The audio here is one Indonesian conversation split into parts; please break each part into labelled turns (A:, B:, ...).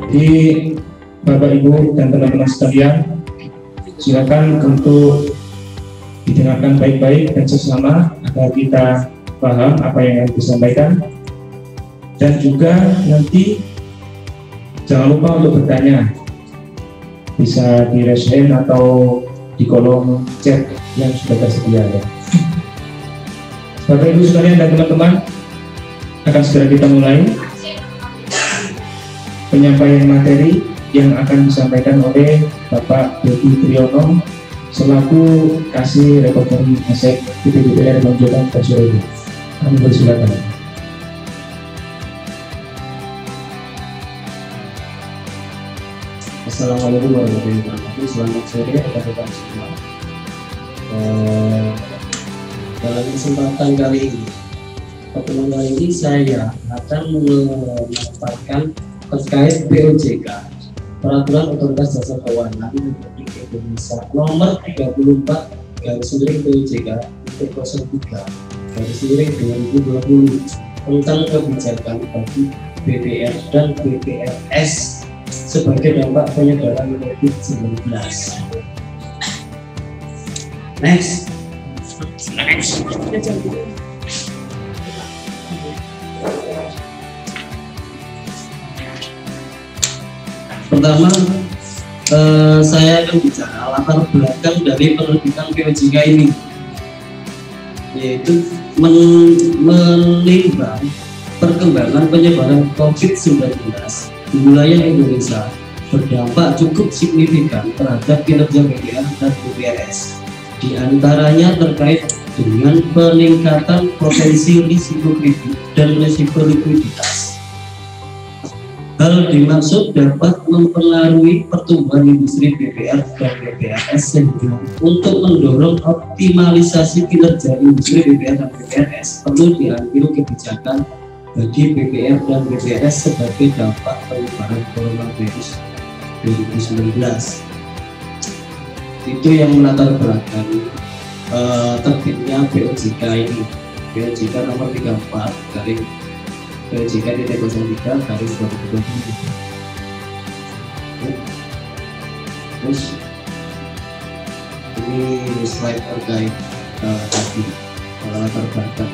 A: Jadi Bapak Ibu dan teman-teman sekalian, silakan untuk didengarkan baik-baik dan seksama agar kita paham apa yang akan disampaikan, dan juga nanti jangan lupa untuk bertanya, bisa di raise hand atau di kolom chat yang sudah tersedia. Bapak Ibu sekalian dan teman-teman, akan segera kita mulai penyampaian materi yang akan disampaikan oleh Bapak Dodi Triyono selaku kasih repertori aset DPR Manjolan Tasorogo. Kami bersilakan.
B: Assalamualaikum warahmatullahi wabarakatuh. Selamat sore rekan-rekan semua. Dalam kesempatan kali ini, pertemuan kali ini saya akan memaparkan terkait POJK, Peraturan Otoritas Jasa Keuangan Republik Indonesia Nomor 34 /POJK 03/2020 tentang kebijakan bagi BPR dan BPRS sebagai dampak penyebaran COVID-19. Next. Pertama, saya akan bicara latar belakang dari penerbitan POJK ini, yaitu menimbang perkembangan penyebaran COVID-19 di wilayah Indonesia berdampak cukup signifikan terhadap kinerja BPR dan BPRS. Di antaranya terkait dengan peningkatan potensi risiko kredit dan risiko likuiditas. Hal dimaksud dapat mempengaruhi pertumbuhan industri BPR dan BPRS, sehingga untuk mendorong optimalisasi kinerja industri BPR dan BPRS perlu diambil kebijakan bagi BPR dan BPRS sebagai dampak penyebaran coronavirus 2019. Itu yang melatar belakangi terbitnya POJK ini, POJK nomor 34 garis POJK di 03 garis 2020. Terus ini slide terkait tadi latar belakang.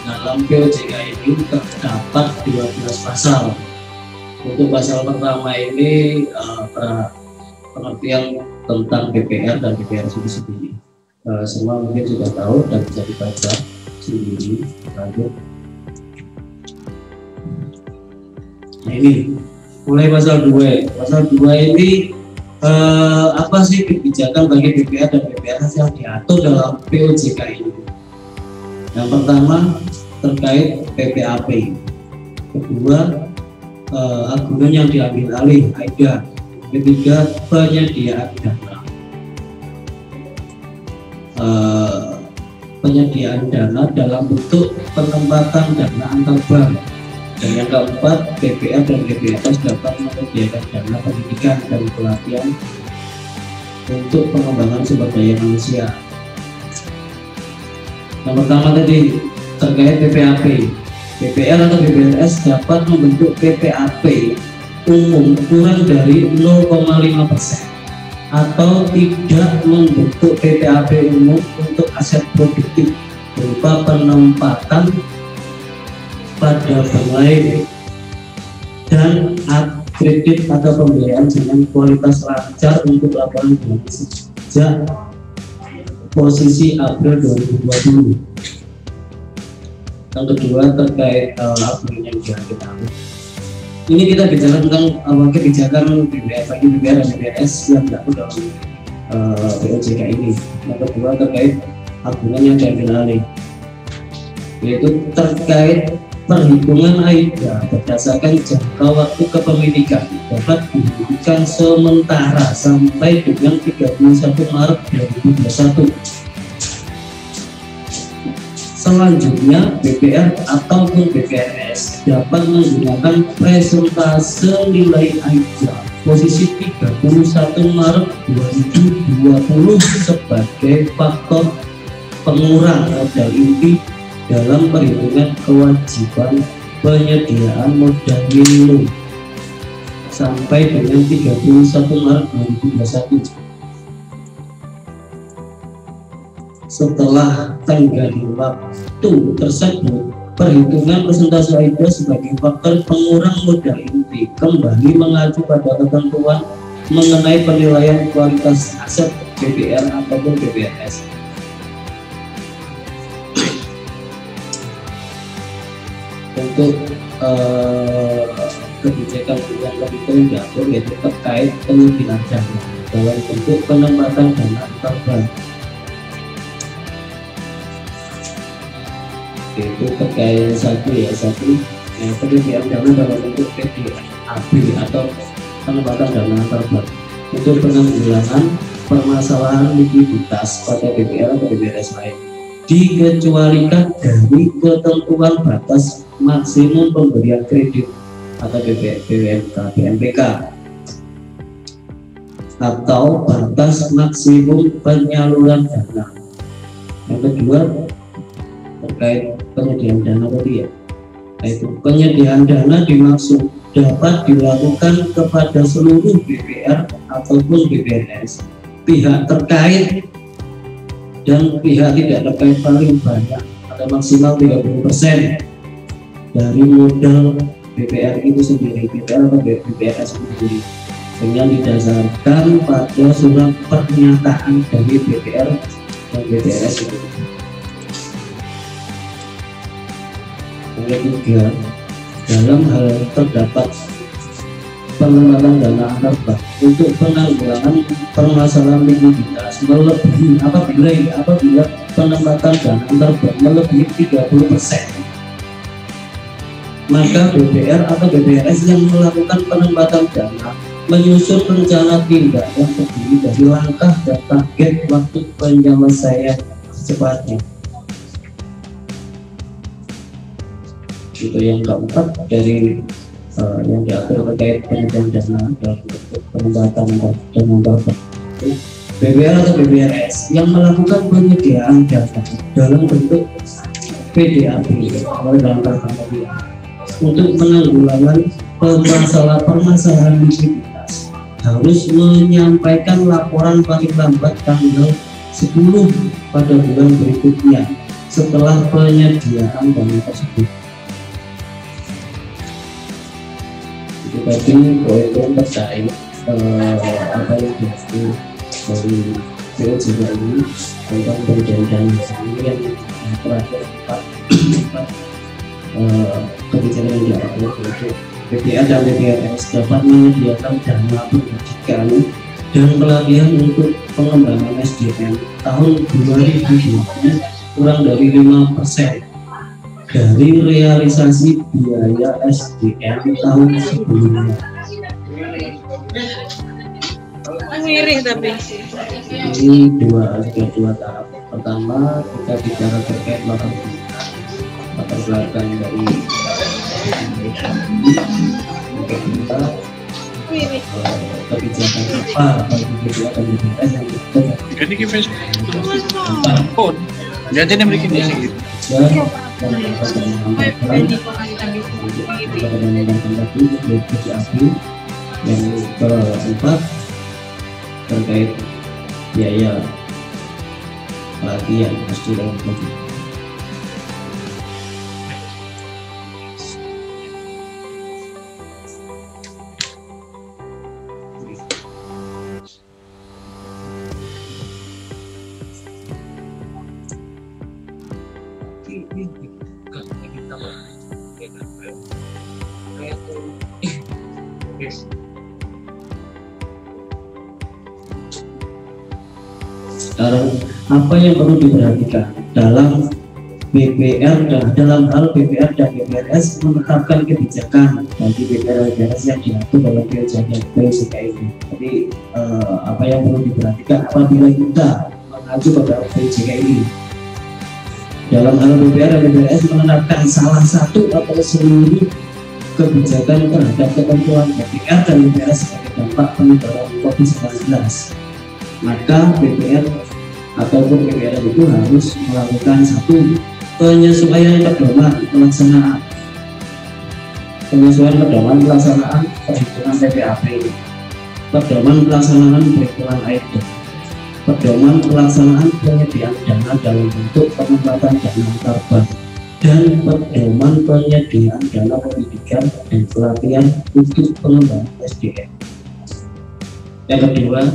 B: Dalam POJK ini terdapat 12 pasal. Untuk pasal pertama ini pengertian tentang BPR dan BPRS itu sendiri. Semua mungkin sudah tahu dan bisa dibaca sendiri. Lanjut. Nah, ini mulai pasal 2. Pasal 2 ini apa sih kebijakan bagi BPR dan BPRS yang diatur dalam POJK ini? Yang pertama terkait PPAP, kedua agunan yang diambil alih AIDA, ketiga penyediaan dana, penyediaan dana dalam bentuk penempatan dana antar bank, dan yang keempat BPR dan BPRS dapat menyediakan dana pendidikan dan pelatihan untuk pengembangan sumber daya manusia. Yang pertama tadi terkait PPAP, BPR atau BPRS dapat membentuk PPAP umum kurang dari 0,5% atau tidak membentuk PPAP umum untuk aset produktif berupa penempatan pada bank lain dan kredit atau pembiayaan dengan kualitas lancar untuk laporan bulanan sejak posisi April 2020. Yang kedua terkait agunan yang diambil alih. Ini kita bicara tentang kebijakan BPR bagi BPR dan BPRS yang diatur dalam POJK ini. Yang kedua terkait agunan yang diambil alih, yaitu terkait perhitungan AIDA berdasarkan jangka waktu kepemilikan dapat dihentikan sementara sampai dengan 31 Maret 2021. Selanjutnya, BPR ataupun BPRS dapat menggunakan presentase nilai AIDA posisi 31 Maret 2020 sebagai faktor pengurang modal inti dalam perhitungan kewajiban penyediaan modal minimum sampai dengan 31 Maret 2021. Setelah tenggat waktu tersebut, perhitungan persentase AIDA sebagai faktor pengurang modal inti kembali mengacu pada ketentuan mengenai penilaian kualitas aset BPR ataupun BPRS. Untuk kebijakan yang lebih teratur yaitu terkait penyediaan dana dalam bentuk penempatan dana antar bank, itu terkait satu penyediaan dana dalam bentuk PDAB atau penempatan dana antar bank untuk penanggulangan permasalahan likuiditas pada BPR atau BPRS lain, dikecualikan dari ketentuan batas maksimum pemberian kredit atau BMK atau batas maksimum penyaluran dana. Yang kedua terkait penyediaan dana tadi ya, yaitu penyediaan dana dimaksud dapat dilakukan kepada seluruh BPR ataupun BPRS, pihak terkait dan pihak tidak terkait paling banyak atau maksimal 30% dari modal BPR itu sendiri, BPR atau BPRS itu sendiri, dengan didasarkan pada surat pernyataan dari BPR dan BPRS itu. Yang ketiga, dalam hal terdapat penempatan dana antar bank untuk penanggulangan permasalahan likuiditas melebihi apabila penempatan dana antar bank melebihi 30%, maka BPR atau BPRS yang melakukan penempatan dana menyusun rencana tindak yang terdiri dari langkah dan target waktu penyelesaian secepatnya. Itu yang keempat dari yang diatur terkait penyediaan dana dalam bentuk penempatan dana antar bank. BPR atau BPRS yang melakukan penyediaan dana dalam bentuk PDAB atau dalam tadi untuk penanggulangan permasalahan likuiditas harus menyampaikan laporan paling lambat tanggal 10 pada bulan berikutnya setelah penyediaan dana tersebut. Itu tadi poin terkait apa yang diatur dari POJK ini tentang penyediaan dana ini yang terakhir kebijakan yang diatur yaitu BPR dan BPRS dapat menyediakan dana pendidikan dan pelatihan untuk pengembangan SDM tahun 2020 kurang dari 5% dari realisasi biaya SDM tahun sebelumnya.
C: Miring tapi
B: ini dua tahap. Pertama kita bicara terkait latar belakang dari kebijakan apa bagi BPR dan BPRS yang
D: jadi kita jadi yang bikin di sini
B: yang keempat terkait biaya pelatihan pasti dalam COVID. Sekarang apa yang perlu diperhatikan dalam BPR dan dalam hal BPR dan BPRS menetapkan kebijakan bagi BPR dan BPRS yang diatur dalam POJK ini. Jadi apa yang perlu diperhatikan apabila kita mengacu pada POJK ini? Dalam hal BPR dan BPRS menetapkan salah satu atau seluruh kebijakan terhadap ketentuan BPR dan BPRS sebagai dampak penyebaran COVID-19, maka BPR ataupun BPR itu harus melakukan satu penyesuaian pedoman pelaksanaan penyesuaian pedoman pelaksanaan perhitungan PPAP, pedoman pelaksanaan perhitungan AID, pedoman pelaksanaan penyediaan dana dalam bentuk penempatan dana antar bank, dan pedoman penyediaan dana pendidikan dan pelatihan untuk pengembangan SDM. Yang kedua,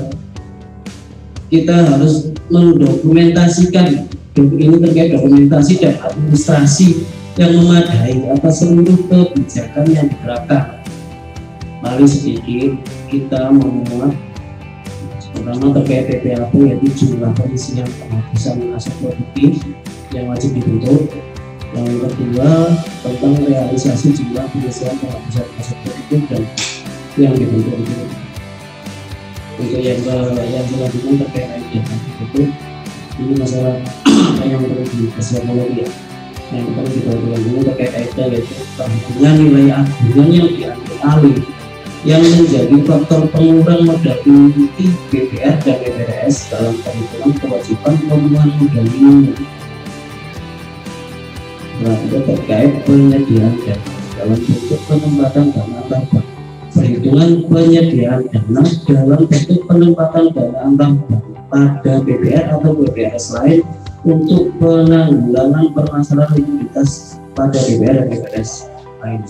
B: kita harus mendokumentasikan, ini terkait dokumentasi dan administrasi yang memadai atas seluruh kebijakan yang diterapkan. Mari sedikit kita memuat pertama terkait PPAP, yaitu jumlah pengisian penghapusan aset produktif yang wajib dibentuk. Yang kedua tentang realisasi jumlah pengisian penghapusan aset produktif dan yang dibentuk itu. Untuk yang selanjutnya terkait dana itu, ini masalah yang perlu dipersiapkan lagi ya. Yang perlu diperhatikan dulu terkait AIDA, yaitu perhitungan nilai agunan yang diambil alih yang menjadi faktor pengurang modal inti BPR dan BPRS dalam perhitungan kewajiban pemenuhan modal minimum. Nah, itu terkait penyediaan dana dalam bentuk penempatan dana antar bank. Perhitungan penyediaan dana dalam bentuk penempatan dana antar bank pada BPR atau BPRS lain untuk penanggulangan permasalahan likuiditas pada BPR dan BPRS lain.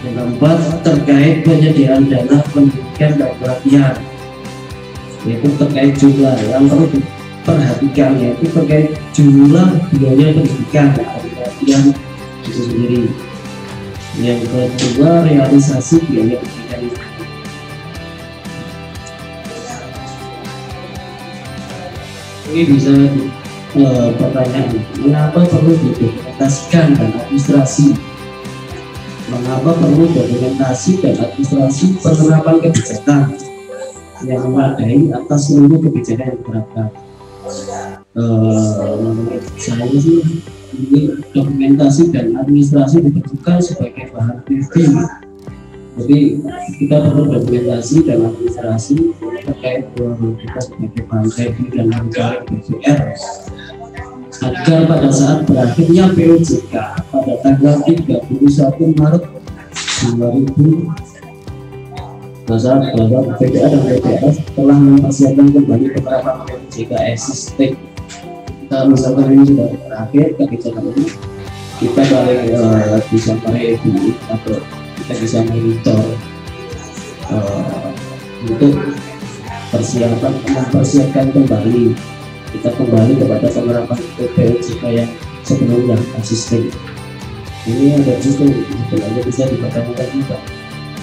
B: Yang keempat terkait penyediaan dana pendidikan dan pelatihan, yaitu terkait jumlah yang perlu diperhatikan, yaitu terkait jumlah biaya pendidikan dan pelatihan itu sendiri. Yang kedua, realisasi biaya pendidikan. Ini bisa pertanyaan, mengapa perlu didokumentasikan dan administrasi? Mengapa perlu dokumentasi dan administrasi penerapan kebijakan yang memadai atas seluruh kebijakan yang diterapkan? Menurut saya sih, ini dokumentasi dan administrasi dibutuhkan sebagai bahan briefing. Jadi kita perlu dokumentasi dan administrasi terkait kita sebagai bahan briefing dan anggaran BPR, agar pada saat berakhirnya POJK pada tanggal 31 Maret 2000 saat BPR dan BPRS telah mempersiapkan kembali penerapan POJK existing. Misalkan ini sudah berakhir kebijakan ini, kita balik bisa mereview atau kita bisa monitor untuk mempersiapkan kembali, kita kembali kepada penerapan POJK yang sebelumnya konsisten. Ini ada juga sebenarnya bisa dipertanyakan juga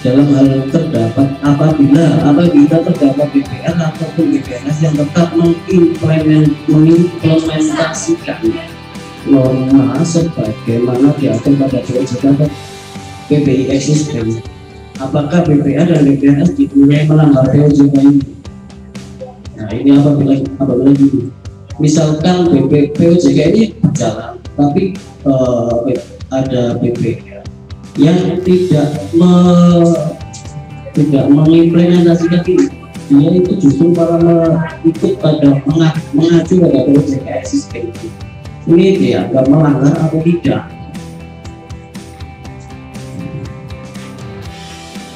B: dalam hal yang terdapat apabila terdapat BPR ataupun BPRS yang tetap mengimplementasikan norma sebagaimana diatur pada POJK atau PBI existing. Apakah BPR dan BPRS dinilai melanggar POJK ini? Nah, ini apabila gitu. Misalkan POJK ini berjalan, tapi ada BPR yang tidak mengimplementasikan ini, dia itu justru malah ikut pada mengacu pada POJK existing. Ini dianggap melanggar atau tidak?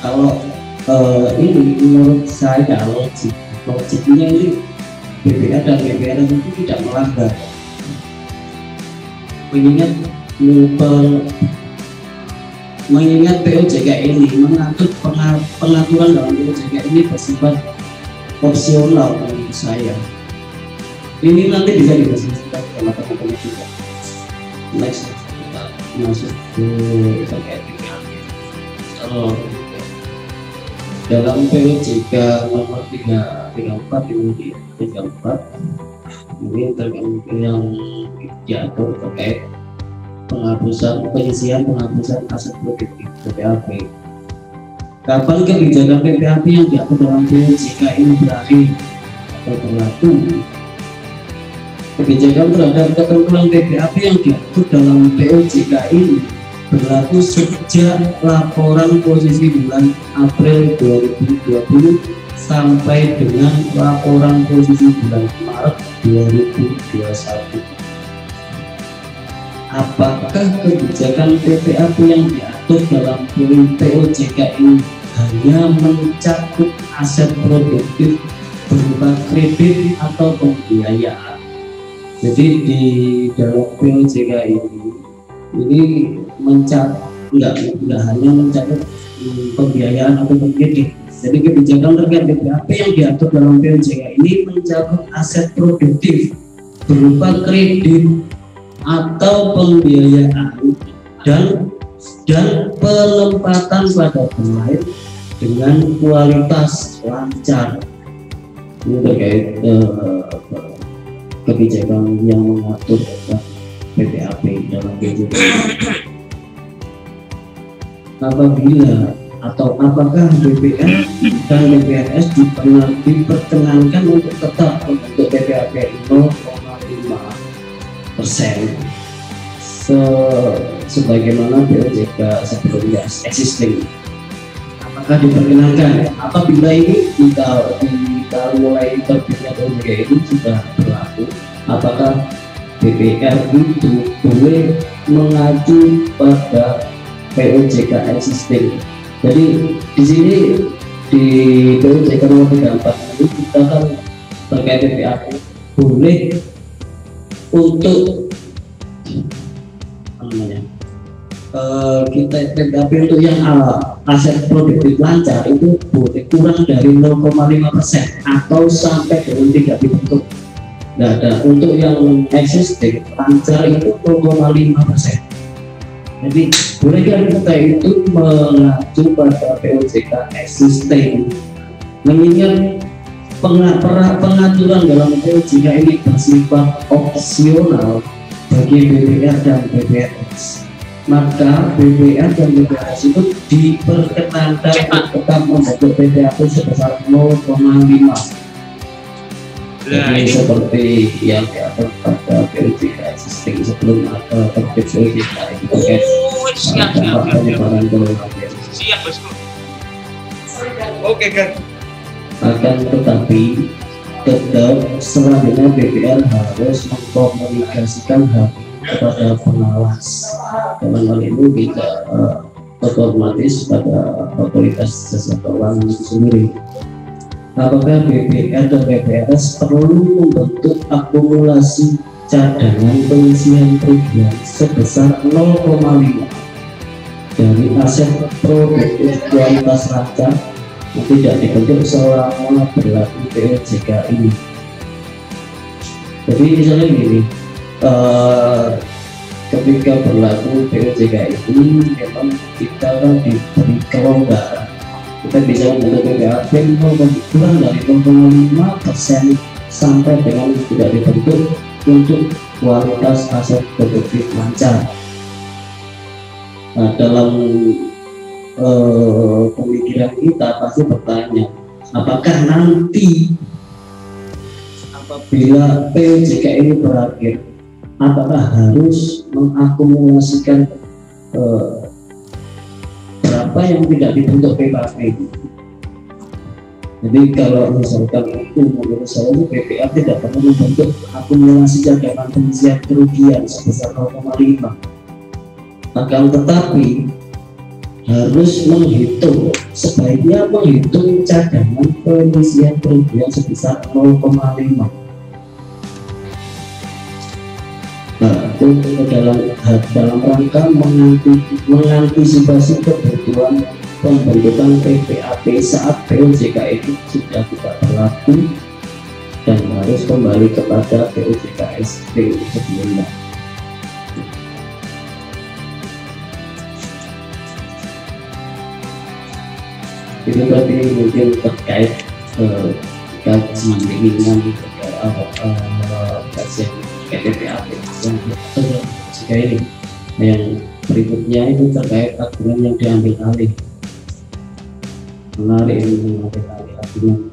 B: Kalau ini menurut saya logiknya ini BPR dan BPR itu tidak melanggar, mengingat POJK ini mengatur pengaturan dalam POJK ini bersifat opsional menurut saya. Ini nanti bisa didiskusikan sama teman-teman juga. Next, kita masuk ke terkait dengan dalam POJK nomor 34 ini terkait yang diatur terkait pengisian penghapusan aset produktif PPAP. Kapan kebijakan PPAP yang diatur dalam POJK ini berakhir atau berlaku? Kebijakan terhadap ketentuan PPAP yang diatur dalam POJK ini berlaku sejak laporan posisi bulan April 2020 sampai dengan laporan posisi bulan Maret 2021. apakah kebijakan PPAP yang diatur dalam POJK ini hanya mencakup aset produktif berupa kredit atau pembiayaan. Jadi di dalam POJK ini nggak hanya mencakup pembiayaan atau kredit. Jadi kebijakan terkait PPAP yang diatur dalam POJK ini mencakup aset produktif berupa kredit atau pembiayaan dan penempatan pada pemain dengan kualitas lancar. Ini terkait kebijakan yang mengatur tentang PPAP dalam POJK. Apakah BPR dan BPRS diperkenankan untuk tetap membentuk PPAP 0,5% sebagaimana POJK sebelumnya existing? Apakah diperkenankan? Apabila ini kita mulai terbitnya POJK ini sudah berlaku, apakah BPR itu boleh mengacu pada POJK existing? Jadi di sini di POJK nomor 34 ini kita kan terkait PPAP boleh untuk kita PPAP untuk yang aset produktif lancar itu boleh kurang dari 0,5% atau sampai dengan tidak dibentuk. Nah, untuk yang existing lancar itu 0,5%. Jadi bolehkah kita itu mengacu pada POJK existing, mengingat pengaturan dalam POJK ini bersifat opsional bagi BPR dan BPRS, maka BPR dan BPRS itu diperkenankan untuk tetap membentuk PPAP sebesar 0,5. Jadi seperti yang diatur pada POJK existing sebelum terbit POJK itu terkait dampak penyebaran coronavirus.
D: Siap, bosku. Oke, kan.
B: Akan tetapi tetap selanjutnya BPR harus mengkomunikasikan hal kepada pengawas. Dalam hal ini kita otomatis pada otoritas jasa keuangan itu sendiri. Apakah BPR dan BPRS perlu membentuk akumulasi cadangan pengisian kerugian sebesar 0,5 dari aset produktif kualitas lancar yang tidak dibentuk selama berlaku POJK ini? Jadi misalnya gini, ketika berlaku POJK ini memang kita kan diberi kelonggaran, kita bisa membentuk PPAP kurang dari 0,5% sampai dengan tidak dibentuk untuk kualitas aset produktif lancar. Nah, dalam pemikiran kita pasti bertanya, apakah nanti apabila POJK ini berakhir, apakah harus mengakumulasikan berapa yang tidak dibentuk PPAP? Jadi kalau misalkan itu menurut saya PPAP tidak perlu membentuk akumulasi cadangan pengisian kerugian sebesar 0,5, akan tetapi harus menghitung, sebaiknya menghitung cadangan pengisian kerugian sebesar 0,5. Nah, itu dalam rangka mengantisipasi kebutuhan pembentukan PPAP saat POJK itu sudah tidak berlaku dan harus kembali kepada POJK existing sebelumnya. Itu tadi mungkin terkait gaji ringan pasien PPAP jika ini. Yang berikutnya itu terkait aturan yang diambil alih, menarik ini mengambil alih aturan.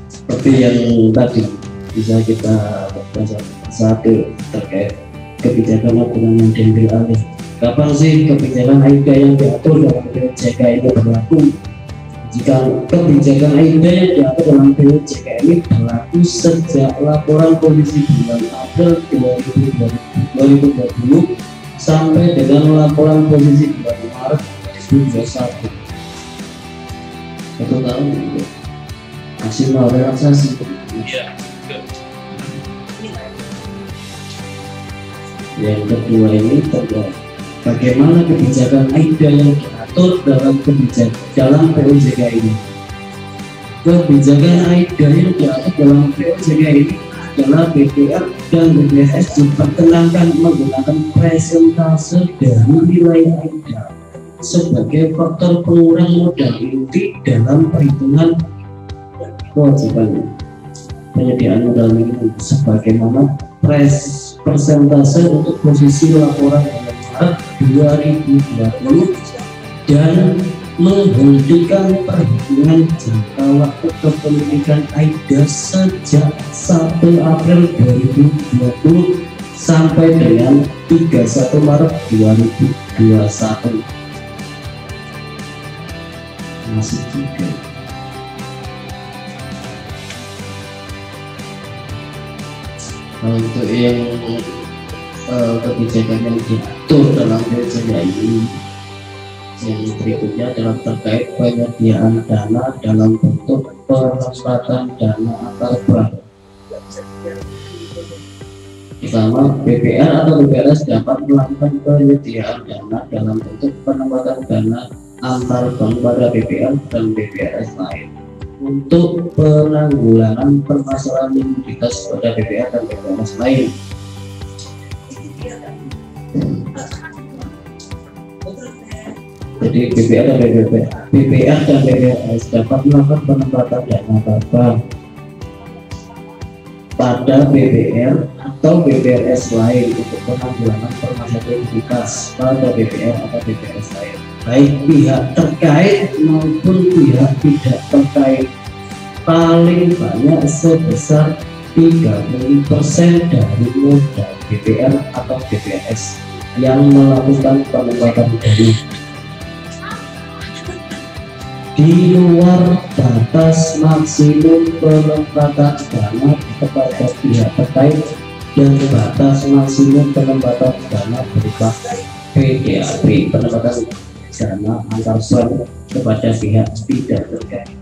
B: Seperti yang tadi bisa kita baca satu terkait kebijakan aturan yang diambil alih. Kapan sih kebijakan AIDA yang diatur dalam POJK ini berlaku? Jika kebijakan AIDA yang diatur dalam POJK ini berlaku sejak laporan kondisi bulan April 2020 sampai dengan laporan posisi bulan Maret 2021. 1 tahun itu maksimal relaksasi.
D: Iya.
B: Yang kedua ini terkait bagaimana kebijakan AIDA yang diatur dalam POJK ini. Kebijakan AIDA yang diatur dalam POJK ini adalah BPR dan BPRS diperkenankan menggunakan presentase dari nilai AIDA sebagai faktor pengurang modal inti dalam perhitungan kewajiban penyediaan modal minimum sebagaimana persentase untuk posisi laporan bulan Maret 2020 dan menghentikan perhitungan jangka waktu kepemilikan AIDA sejak 1 April 2020 sampai dengan 31 Maret 2021. Masih juga. Untuk yang kebijakan yang diatur dalam POJK ini, yang berikutnya adalah terkait penyediaan dana dalam bentuk penempatan dana antar bank. Pertama, BPR atau BPRS dapat melakukan penyediaan dana dalam bentuk penempatan dana antar bank pada BPR dan BPRS lain untuk penanggulangan permasalahan likuiditas pada BPR dan BPRS lain. Jadi BPR dan BPRS dapat melakukan penempatan dana bank pada BPR atau BPRS lain untuk penanggulangan permasalahan likuiditas pada BPR atau BPRS lain, baik pihak terkait maupun pihak tidak terkait, paling banyak sebesar 30% dari modal BPR atau BPRS yang melakukan penempatan dana di luar batas maksimum penempatan dana kepada pihak terkait dan batas maksimum penempatan dana berupa PDAP, penempatan dana antar bank kepada pihak tidak terkait.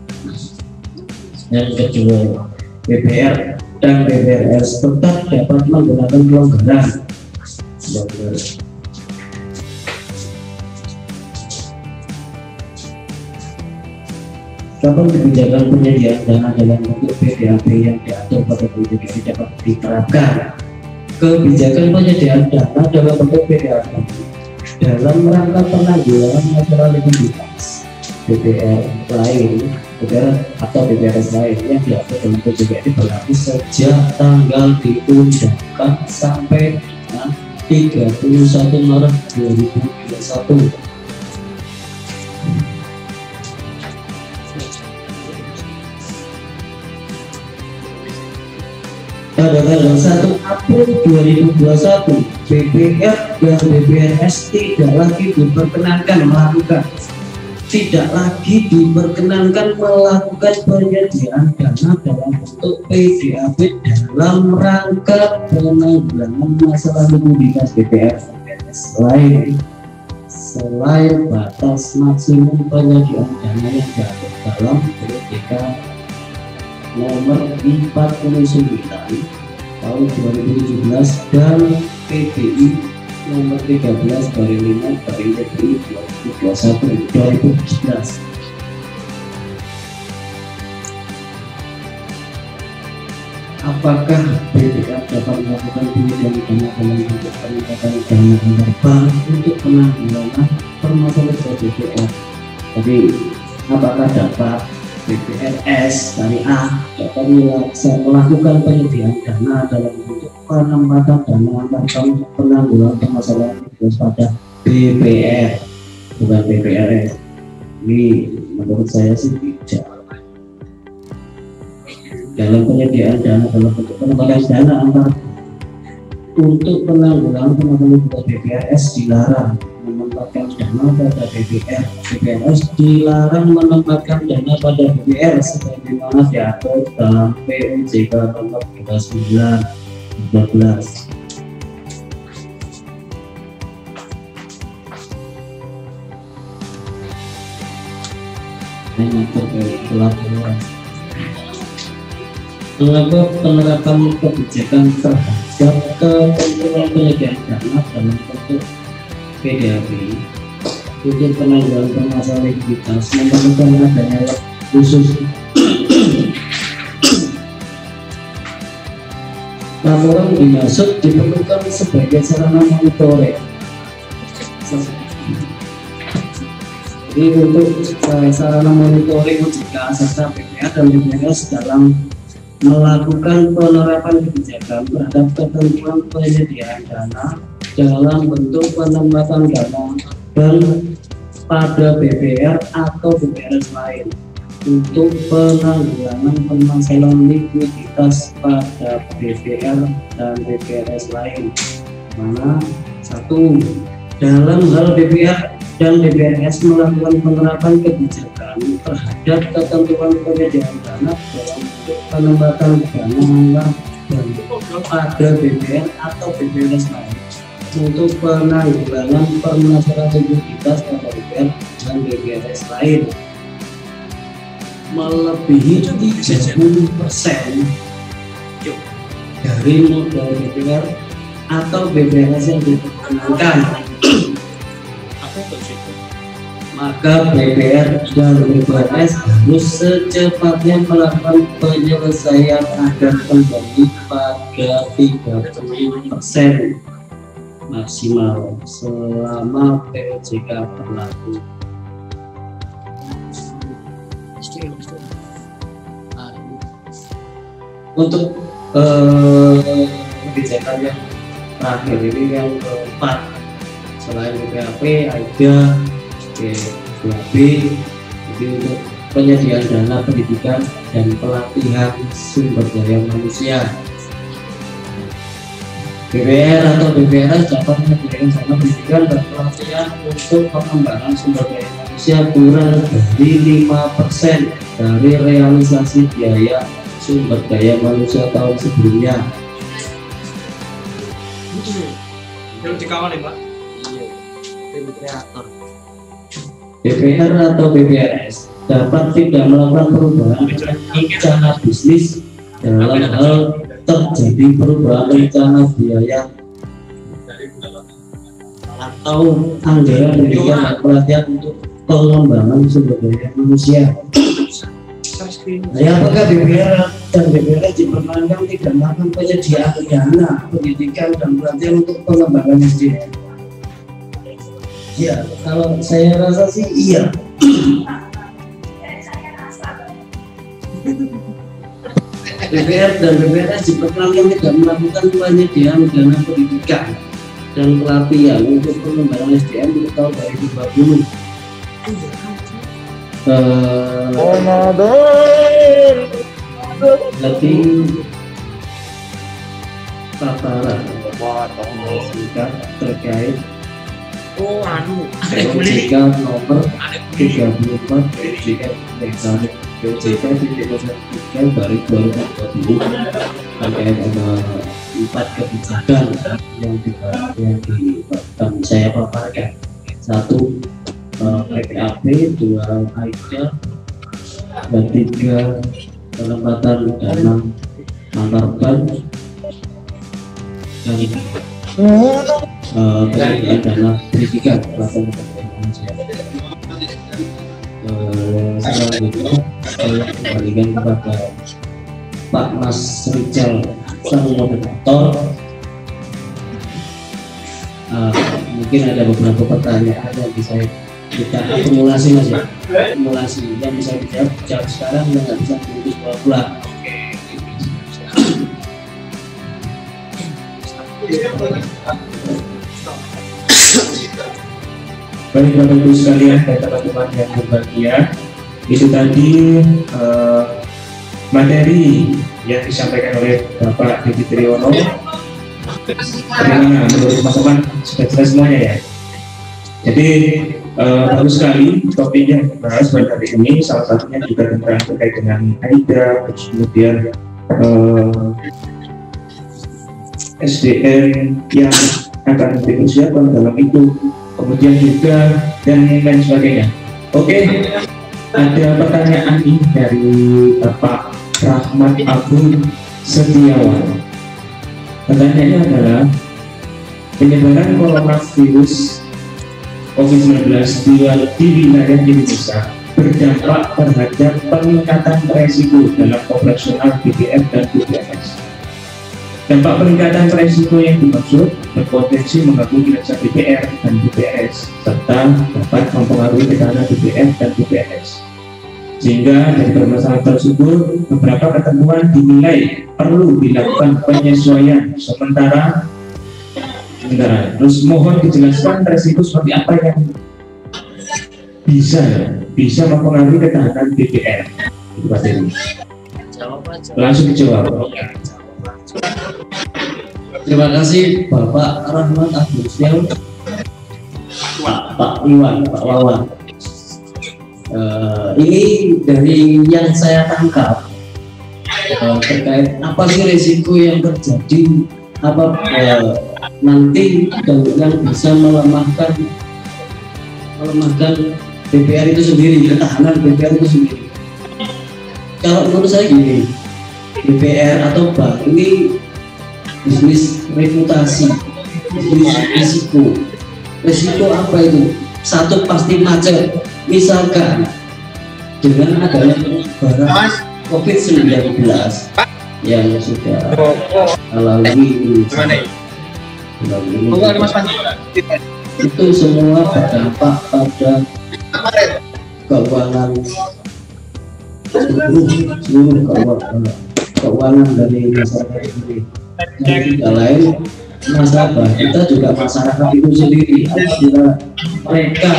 B: Yang kedua, BPR dan BPRS tetap dapat menggunakan kelonggaran. Kapan kebijakan penyediaan dana dalam bentuk PDAP yang diatur pada POJK ini dapat diterapkan? Kebijakan penyediaan dana dalam bentuk PDAP dalam rangka penanggulangan masalah likuiditas BPR lain, BPR atau BPRS lain yang diatur dalam POJK ini berlaku sejak tanggal diundangkan sampai dengan 31 Maret 2021. Pada tanggal 1 April 2021, BPR dan BPRS tidak lagi diperkenankan melakukan penyediaan dana dalam bentuk PDAP dalam rangka penanggulangan masalah likuiditas BPR dan BPRS lain selain batas maksimum penyediaan dana yang diatur dalam POJK nomor 49 tahun 2017 dan PBI nomor 13/5 PBI 2021-2017. Apakah BPR dapat melakukan penyediaan dana dalam bentuk penempatan dana antar bank untuk penanggulangan permasalahan BPR? Jadi apakah dapat BPRS dari A dapat melakukan penyediaan dana dalam bentuk penempatan dana antar bank untuk penanggulangan permasalahan likuiditas pada BPR, bukan BPRS? Ini menurut saya sih tidak. Dalam penyediaan dana dalam bentuk penempatan dana antar untuk penanggulangan permasalahan likuiditas BPRS dilarang menempatkan dana pada BPR. BPRS dilarang menempatkan dana pada BPR sebagaimana diatur dalam POJK nomor 39/12. Ini terkait pelaporan. Mengapa penerapan kebijakan terhadap ketentuan penyediaan dana dalam bentuk PDAP untuk penanggulangan permasalahan likuiditas memerlukan adanya khusus. Laporan dimaksud diperlukan sebagai sarana monitoring. Jadi untuk sarana monitoring OJK serta BPR dan BPRS dalam melakukan penerapan kebijakan terhadap ketentuan penyediaan dana dalam bentuk penempatan dana dan pada BPR atau BPRS lain untuk penanggulangan permasalahan likuiditas pada BPR dan BPRS lain. Mana satu, dalam hal BPR dan BPRS melakukan penerapan kebijakan terhadap ketentuan penyediaan dana dalam bentuk penempatan dana dan pada BPR atau BPRS lain untuk penanggulangan permasalahan likuiditas pada BPR dan BPRS lain melebihi 30% dari modal BPR atau BPRS yang diperkenankan, maka BPR dan BPRS harus secepatnya melakukan penyelesaian agar kembali pada 30% maksimal selama POJK berlaku. Untuk kebijakan yang terakhir ini yang keempat, selain BPAP ada BPAB, jadi untuk penyediaan dana pendidikan dan pelatihan sumber daya manusia. BPR atau BPRS dapat menyediakan dana pendidikan dan pelatihan untuk pengembangan sumber daya manusia kurang dari 5% dari realisasi biaya sumber daya manusia tahun sebelumnya.
D: Yang dikawal ya Pak?
B: BPR atau BPRS dapat tidak melakukan perubahan rencana bisnis dalam hal terjadi perubahan rencana biaya atau anggaran pendidikan dan pelatihan untuk pengembangan sumber daya manusia. Apakah BPR dan BPRS diperkenankan tidak melakukan penyediaan dana pendidikan dan pelatihan untuk pengembangan SDM? Ya, kalau saya rasa sih iya. BPR dan BPRS diperkenankan tidak melakukan penyediaan dana pendidikan dan pelatihan untuk pengembangan SDM untuk tahun 2020. Jadi paparan singkat terkait OJK nomor 34 OJK dari 2020 terkait ada 4 kebijakan yang saya paparkan. 1 PPAP, 2 AIDA, dan 3 penempatan dana antar bank dan penyediaan dana pendidikan selanjutnya saya kembalikan kepada Pak Mas Rijal sang moderator. Mungkin ada beberapa pertanyaan yang bisa kita akumulasi Mas ya, akumulasi yang bisa dijawab sekarang dan nggak bisa diurus pulang.
A: Baik Bapak Ibu sekalian dan teman-teman yang berbahagia, itu tadi materi yang disampaikan oleh Bapak Didi Triyono. Bagaimana menurut teman-teman, sudah jelas semuanya ya? Jadi bagus sekali topik yang dibahas pada hari ini, salah satunya juga tentang terkait dengan AIDA, terus kemudian SDM yang akan dipersiapkan dalam itu, kemudian juga dan lain sebagainya. Oke, ada pertanyaan ini dari Bapak Rahmat Agung Setiawan. Pertanyaannya adalah, penyebaran coronavirus COVID-19 di wilayah Indonesia berdampak terhadap peningkatan resiko dalam operasional BPR dan BPNS. Dampak peningkatan resiko yang dimaksud berpotensi mengganggu kinerja BPR dan BPNS serta dapat mempengaruhi ketahanan BPR dan BPNS. Sehingga dari permasalahan tersebut, beberapa ketentuan dinilai perlu dilakukan penyesuaian sementara. Terus mohon dijelaskan resiko seperti apa yang bisa mempengaruhi ketahanan BPR. Itu Pak Dewi. Langsung dijawab.
B: Terima kasih Bapak Rahmat Agung Setiawan. Pak Wawan. Ini dari yang saya tangkap terkait apa sih risiko yang terjadi nanti dan yang bisa melemahkan BPR itu sendiri, ketahanan BPR itu sendiri. Kalau menurut saya gini, BPR atau bank ini bisnis reputasi, bisnis risiko apa itu? Satu pasti macet. Misalkan dengan adanya penyebaran COVID-19 yang sudah alami itu semua berdampak pada keuangan seluruh keuangan dari masyarakat ini. Yang tidak lain nasabah kita juga masyarakat itu sendiri. Apabila mereka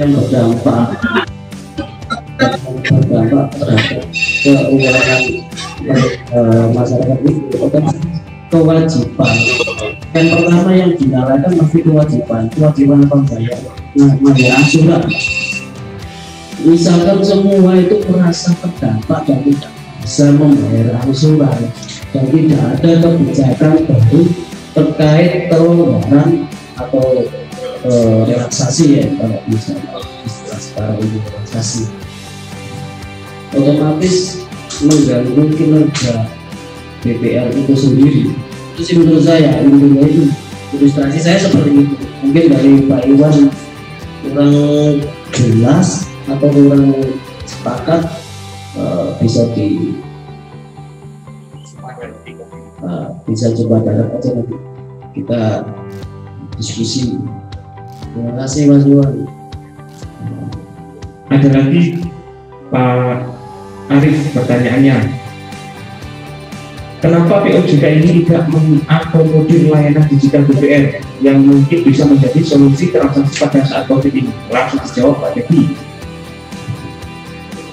B: yang berdampak terhadap keuangan masyarakat itu, kewajiban yang pertama yang dinyalakan masih kewajiban pembayaran asuransi. Misalkan semua itu merasa terdampak dan tidak bisa membayar asuransi dan tidak ada kebijakan baru terkait kelonggaran atau relaksasi, ya kalau misalnya istilah sekarang ini relaksasi, otomatis mengganggu kinerja BPR itu sendiri. Itu sih menurut saya, intinya itu ilustrasi saya seperti itu. Mungkin dari Pak Iwan kurang jelas atau kurang sepakat, bisa coba darat aja nanti kita diskusi. Terima kasih Mas Iwan.
A: Ada lagi Pak Arif pertanyaannya, kenapa POJK ini tidak mengakomodir layanan digital BPR yang mungkin bisa menjadi solusi transaksi pada saat COVID ini? Langsung dijawab Pak Devi.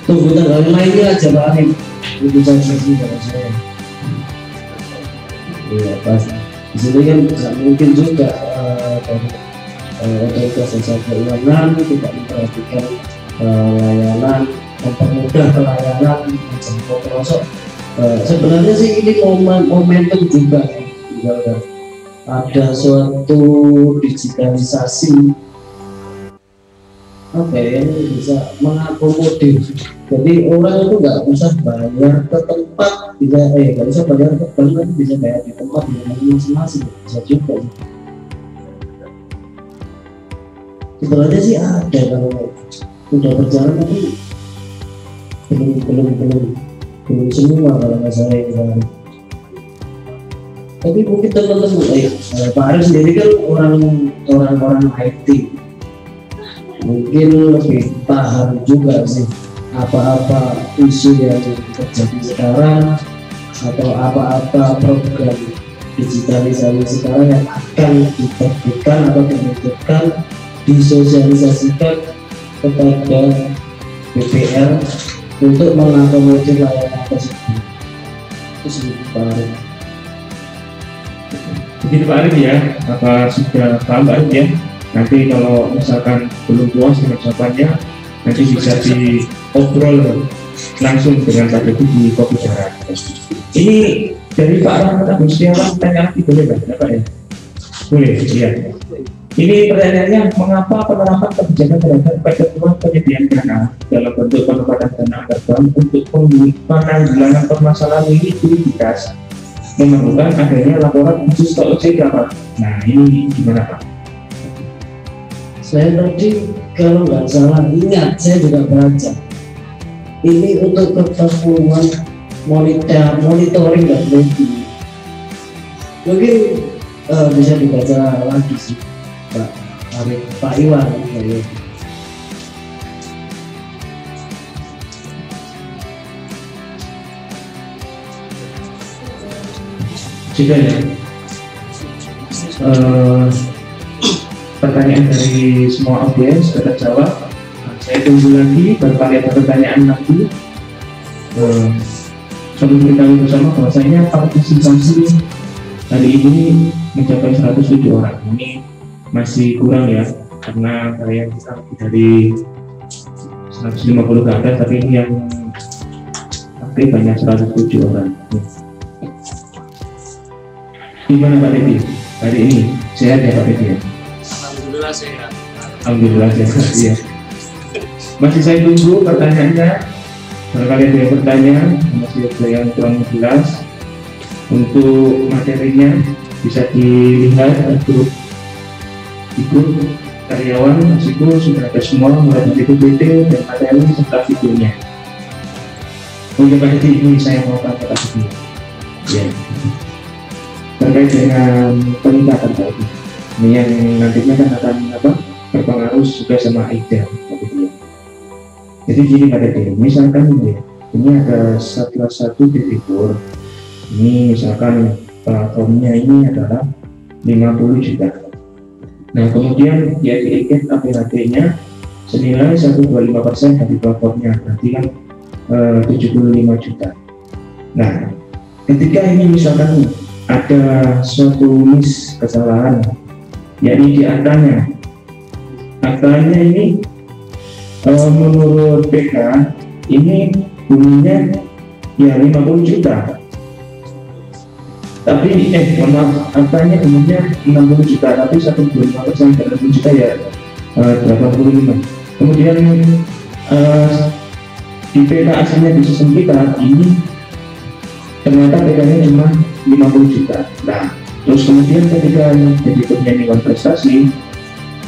B: Tunggu tanggal mainnya aja Pak Arif, itu saja sih dari saya. Iya pas di sini kan nggak mungkin juga otoritas jasa keuangan tidak memperhatikan layanan, mempermudah pelayanan menjangkau pelosok. Sebenarnya sih ini momentum juga ya. Ada suatu digitalisasi yang bisa mengakomodir. Jadi orang itu nggak usah bayar ke tempat, nggak usah bayar ke bank, bisa bayar di tempat di rumah masing-masing, bisa juga. Sebenarnya sih ada, kalau sudah berjalan tapi belum semua kalau nggak salah yang. Tapi mungkin teman-teman Pak Arif sendiri kan orang IT, mungkin lebih paham juga sih apa-apa isu yang terjadi sekarang atau apa-apa program digitalisasi sekarang yang akan diterbitkan atau diwujudkan, disosialisasikan kepada BPR untuk mengakomodir layanan tersebut. Itu sih Pak Arif.
A: Begitu Pak Arif ya, apa sudah paham Pak Arif ya? Nanti kalau misalkan belum puas dengan jawabannya, nanti bisa diobrol langsung dengan Pak Dedi di kopi darat. Ini dari Pak Rahmat Agustiawan, tanya lagi boleh Pak ya? Boleh, iya. Ini pertanyaannya, mengapa penerapan kebijakan terhadap ketentuan penyediaan dana dalam bentuk penempatan dana antar bank untuk penanggulangan permasalahan likuiditas memerlukan adanya laporan khusus ke OJK, Pak? Nah, ini gimana, Pak?
B: Saya tadi kalau nggak salah ingat, saya juga baca ini untuk keperluan monitoring dan review. Mungkin bisa dibaca lagi sih Pak Iwan.
A: Sudah ya. Pertanyaan dari semua audiens sudah terjawab. Saya tunggu lagi, barangkali ada pertanyaan lagi. Perlu diketahui bersama bahwasanya partisipasi hari ini mencapai 107 orang. Ini masih kurang ya, karena kalian dari 150 ke atas, tapi ini yang aktif banyak 107 orang. Gimana Pak Dedi? Hari ini sehat ya Pak Dedi?
D: Alhamdulillah sehat.
A: Alhamdulillah sehat. Ya. Masih saya tunggu pertanyaannya. Barangkali ada yang bertanya, masih ada yang kurang jelas. Untuk materinya bisa dilihat untuk ikut karyawan masiku sudah ada semua, mulai dari PPT dan materi serta videonya. Oke Pak Dedi, ini saya mau tanya Pak Dedi. Ya. Terkait dengan peningkatan Pak Dedi, ini yang nantinya kan akan berpengaruh juga sama IDA. Jadi gini Pak Dedi, misalkan ini ada salah satu debitur, ini misalkan platformnya ini adalah 50 juta. Nah kemudian dia diikat APHT-nya senilai 125% dari platformnya, berarti kan 75 juta. Nah ketika ini misalkan ada suatu kesalahan, yakni di aktanya ini menurut PK ini bunyinya ya 50 juta, tapi maaf, aktanya bunyinya 60 juta, tapi 125% dari 60 juta ya 85. Kemudian di PK aslinya di sistem kita ini ternyata PK-nya cuma 50 juta. Nah terus kemudian ketika jadi penyanyian prestasi,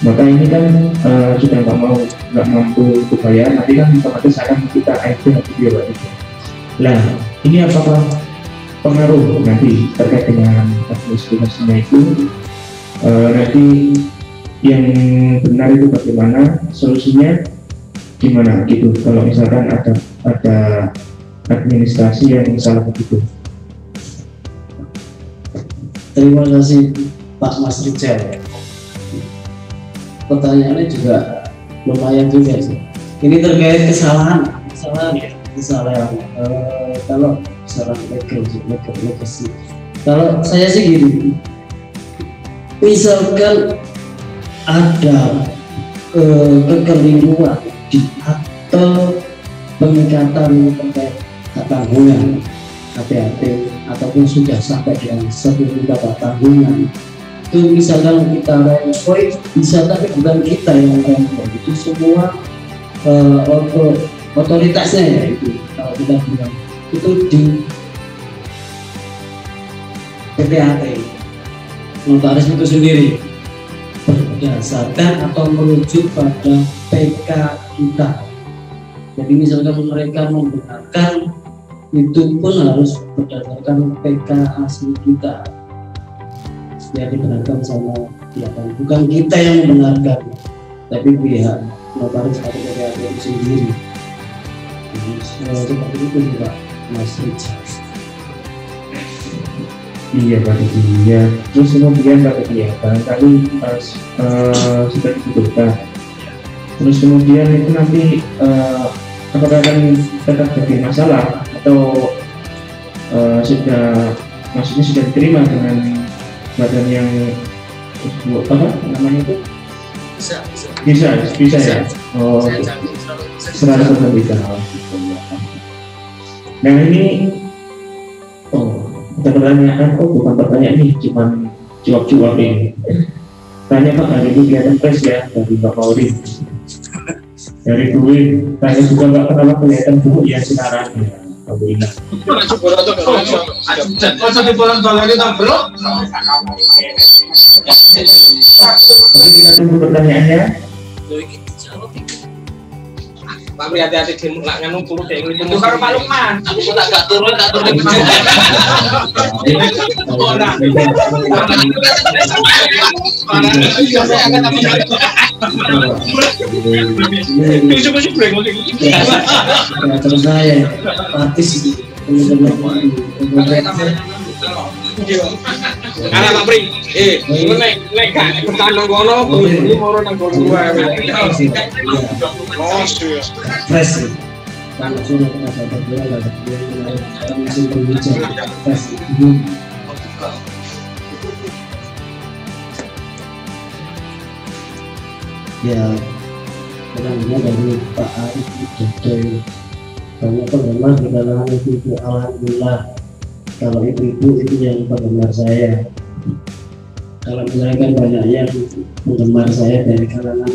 A: maka ini kan sudah nggak mampu untuk bayar, nanti kan otomatis akan kita add video itu. Nah ini apakah pengaruh nanti terkait dengan administrasinya itu? Nanti yang benar itu bagaimana, solusinya gimana gitu kalau misalkan ada administrasi yang salah begitu.
B: Terima kasih Pak Mas Rijal. Pertanyaannya juga lumayan juga sih. Ini terkait kesalahan. Kalau kesalahan legacy. Kalau saya sih gini, misalkan ada kekeliruan atau pengikatan terkait tanggungan APHT ataupun sudah sampai dengan sertifikat tanggungan, itu misalkan kita rempoi bisa, tapi bukan kita yang rempoi, itu semua otoritasnya ya, itu kalau kita bilang itu di PPHT notaris itu sendiri berdasarkan atau merujuk pada PK kita. Jadi misalkan mereka membenarkan, itu pun harus berdasarkan PK asli kita, ya dibenarkan sama pihak, bukan kita yang membenarkan, tapi pihak notaris atau PPHT itu sendiri. Jadi seperti itu juga Mas Rijal.
A: Iya Pak Dedi, ya. Terus kemudian Pak Dedi ya, barangkali sudah dibutuhkan. Terus kemudian itu nanti apakah akan tetap jadi masalah atau maksudnya sudah diterima dengan badan yang apa namanya itu Bisa ya. Oh,
D: Saya jamin 100%
A: 100% bisa. Nah ini, ada pertanyaan, bukan pertanyaan nih, cuman jawab ini. Tanya Pak, hari ini kelihatan fresh ya dari Mbak Maureen. Dari Dwi, tanya juga nggak kenapa kelihatan buruk ya sekarang ya. Alhamdulillah. Oke, kita tunggu pertanyaannya.
E: Pak Pri hati-hati demo nak nganu kulo dek itu karo Pak Lukman. Aku tak gak turun. Ora.
B: Terus saya artis
E: Karena Pak Pri, nek gak pertanyaan kono, ini mau nang kono gua.
B: fresh kalau sudah kita dapat bola langsung berbicara fresh. Ya penanya dari Pak Arif Jodoy, banyak penggemar di kalangan ibu-ibu. Alhamdulillah, kalau ibu-ibu itu yang penggemar saya. Kalau misalkan banyak yang penggemar saya dari kalangan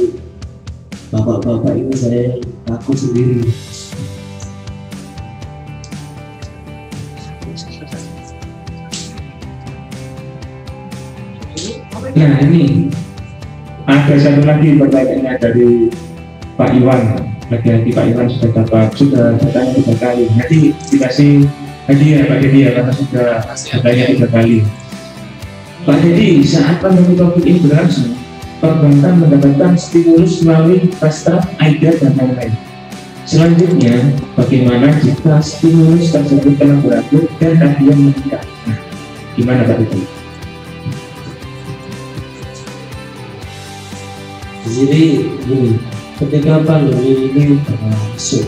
B: bapak-bapak ini, saya aku sendiri.
A: Nah ini ada satu lagi pertanyaannya dari Pak Iwan. Lagi-lagi Pak Iwan sudah bertanya 3 kali. Nanti dikasih hadiah Pak Dedi ya, karena sudah bertanya 3 kali. Pak Dedi, saat pandemi COVID ini berlangsung, perbankan mendapatkan stimulus melalui Fast-Track, AIDA, dan lain-lain. Selanjutnya, bagaimana jika stimulus tersebut telah berakhir dan tagihan meningkat? Nah, gimana Pak Dedi?
B: Jadi gini, ketika pandemi ini berlangsung,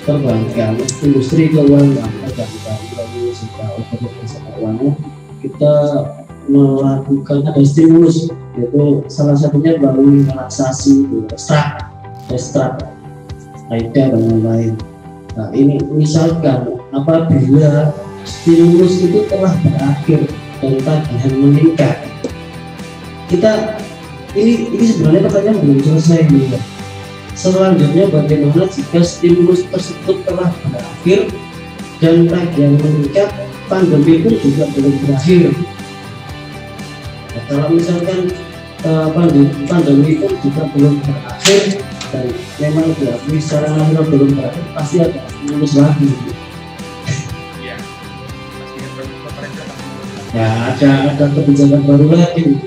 B: perbankan, industri keuangan, perbankan melalui otoritas jasa keuangan, kita melakukan ada stimulus, yaitu salah satunya melalui relaksasi Fast-Track, AIDA, dan lain-lain. Nah ini misalkan apabila stimulus itu telah berakhir dan tagihan meningkat, kita ini sebenarnya pertanyaan belum selesai nih. Selanjutnya bagaimana jika stimulus tersebut telah berakhir dan tagihan meningkat, pandemi pun juga belum berakhir. Nah, kalau misalkan pandemi pun juga belum berakhir dan memang diakui secara nasional belum berakhir, pasti ada stimulus lagi. Ya ada kebijakan baru lagi.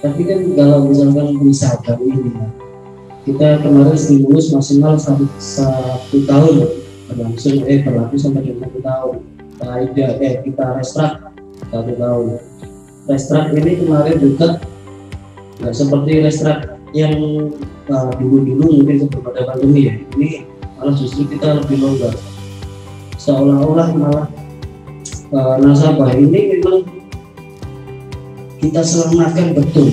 B: Tapi kan kalau misalkan ini kita kemarin stimulus maksimal 1 tahun berlaku sampai dengan 1 tahun. Kita restart 1 tahun. Restart ini kemarin juga nggak seperti restart yang dulu mungkin sebelum ada pandemi ya. Ini malah justru kita lebih longgar. Seolah-olah malah nasabah ini memang kita selamatkan betul.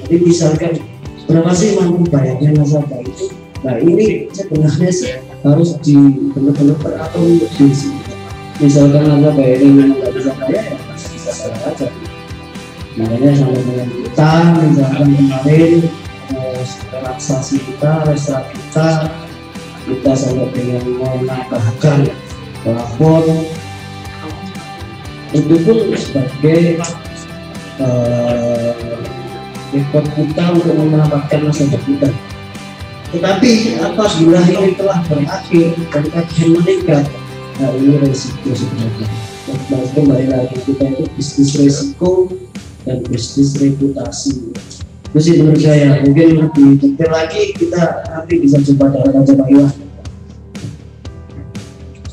B: Jadi misalkan berapa sih mampu bayarnya nasabah itu? Nah ini sebenarnya harus benar-benar berakomodasi. Misalkan nasabah ini memang nggak bisa bayar, ya masih bisa bayar aja. Makanya sampai dengan kita, misalkan kemarin relaksasi kita, restoran kita sampai dengan menambahkan plafon, itu pun sebagai effort kita untuk menyelamatkan nasabah kita. Tetapi apabila ini telah berakhir dan tagihan meningkat, nah ini resiko sebenarnya. Kembali lagi, kita itu bisnis resiko dan bisnis reputasi. Itu sih menurut saya. Mungkin lebih detail lagi kita nanti bisa coba dengan Pak Iwan.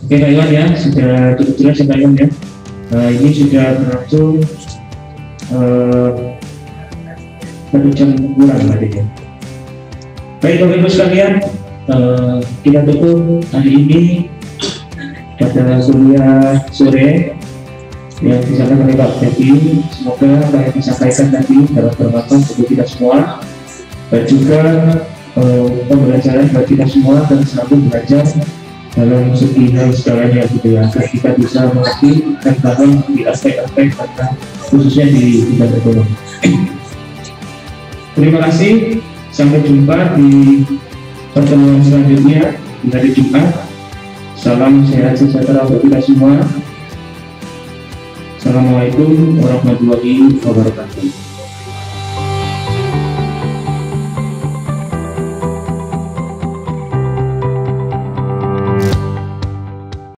A: Oke Pak Iwan ya, sudah cukup jelas ya Pak Iwan ya. Ini sudah berlangsung 1 jam kurang tadi ya. Baik Bapak Ibu sekalian, kita tutup hari ini pada kuliah sore yang disampaikan oleh Pak Dedi. Semoga apa yang disampaikan tadi dapat bermanfaat untuk kita semua. dan juga pembelajaran bagi kita semua dan selalu belajar dalam segi hal segalanya gitu ya, agar kita bisa mengerti dan paham di aspek-aspek tentang khususnya di bidang ekonomi. Terima kasih, sampai jumpa di pertemuan selanjutnya di hari Jumat. Salam sehat sejahtera untuk kita semua. Assalamualaikum warahmatullahi wabarakatuh.